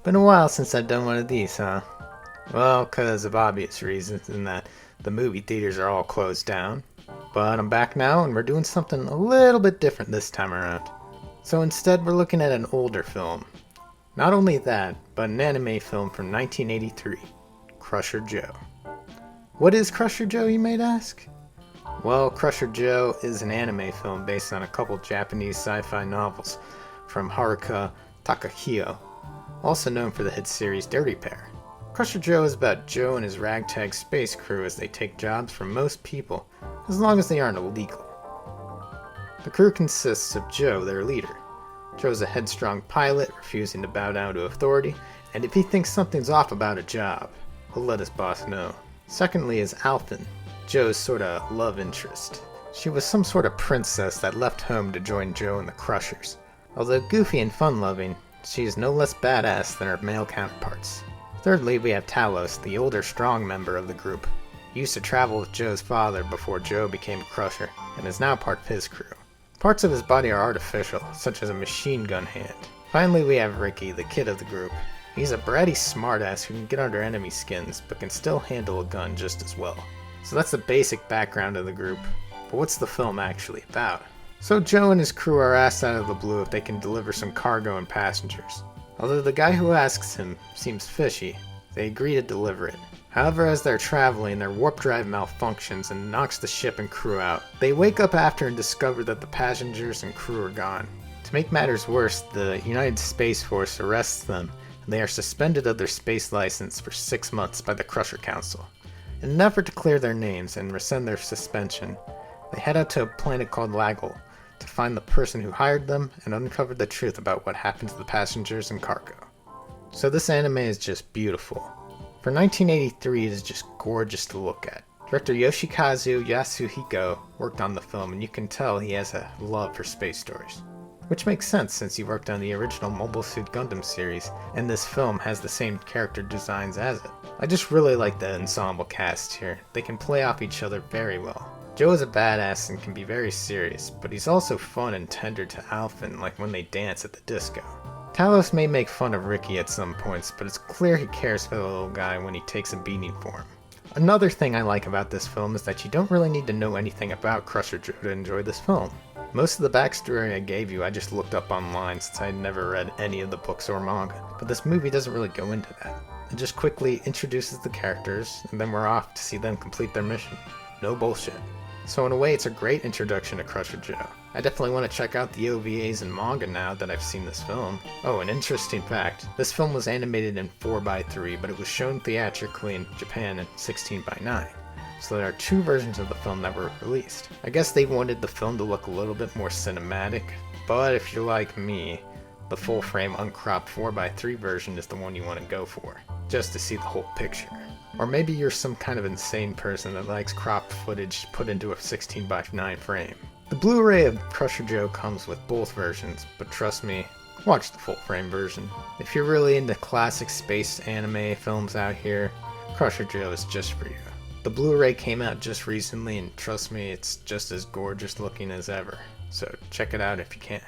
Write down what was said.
Been a while since I've done one of these, huh? Well, 'cause of obvious reasons, in that the movie theaters are all closed down. But I'm back now, and we're doing something a little bit different this time around. So instead, we're looking at an older film. Not only that, but an anime film from 1983, Crusher Joe. What is Crusher Joe, you might ask? Well, Crusher Joe is an anime film based on a couple Japanese sci-fi novels from Haruka Takahiko, also known for the hit series Dirty Pair. Crusher Joe is about Joe and his ragtag space crew as they take jobs from most people, as long as they aren't illegal. The crew consists of Joe, their leader. Joe's a headstrong pilot, refusing to bow down to authority, and if he thinks something's off about a job, he'll let his boss know. Secondly is Alphen, Joe's sorta love interest. She was some sort of princess that left home to join Joe and the Crushers. Although goofy and fun-loving, she is no less badass than her male counterparts. Thirdly, we have Talos, the older, strong member of the group. He used to travel with Joe's father before Joe became a Crusher, and is now part of his crew. Parts of his body are artificial, such as a machine gun hand. Finally, we have Ricky, the kid of the group. He's a bratty smartass who can get under enemy skins, but can still handle a gun just as well. So that's the basic background of the group. But what's the film actually about? So Joe and his crew are asked out of the blue if they can deliver some cargo and passengers. Although the guy who asks him seems fishy, they agree to deliver it. However, as they're traveling, their warp drive malfunctions and knocks the ship and crew out. They wake up after and discover that the passengers and crew are gone. To make matters worse, the United Space Force arrests them, and they are suspended of their space license for 6 months by the Crusher Council. In an effort to clear their names and rescind their suspension, they head out to a planet called Laggle to find the person who hired them and uncover the truth about what happened to the passengers and cargo. So this anime is just beautiful. For 1983, it is just gorgeous to look at. Director Yoshikazu Yasuhiko worked on the film, and you can tell he has a love for space stories. Which makes sense since he worked on the original Mobile Suit Gundam series, and this film has the same character designs as it. I just really like the ensemble cast here. They can play off each other very well. Joe is a badass and can be very serious, but he's also fun and tender to Alphen, like when they dance at the disco. Talos may make fun of Ricky at some points, but it's clear he cares for the little guy when he takes a beating for him. Another thing I like about this film is that you don't really need to know anything about Crusher Joe to enjoy this film. Most of the backstory I gave you I just looked up online since I had never read any of the books or manga, but this movie doesn't really go into that. It just quickly introduces the characters, and then we're off to see them complete their mission. No bullshit. So in a way, it's a great introduction to Crusher Joe. I definitely want to check out the OVAs and manga now that I've seen this film. Oh, an interesting fact. This film was animated in 4:3, but it was shown theatrically in Japan in 16:9. So there are 2 versions of the film that were released. I guess they wanted the film to look a little bit more cinematic, but if you're like me, the full-frame uncropped 4:3 version is the one you want to go for, just to see the whole picture. Or maybe you're some kind of insane person that likes cropped footage put into a 16:9 frame. The Blu-ray of Crusher Joe comes with both versions, but trust me, watch the full-frame version. If you're really into classic space anime films out here, Crusher Joe is just for you. The Blu-ray came out just recently, and trust me, it's just as gorgeous looking as ever. So check it out if you can.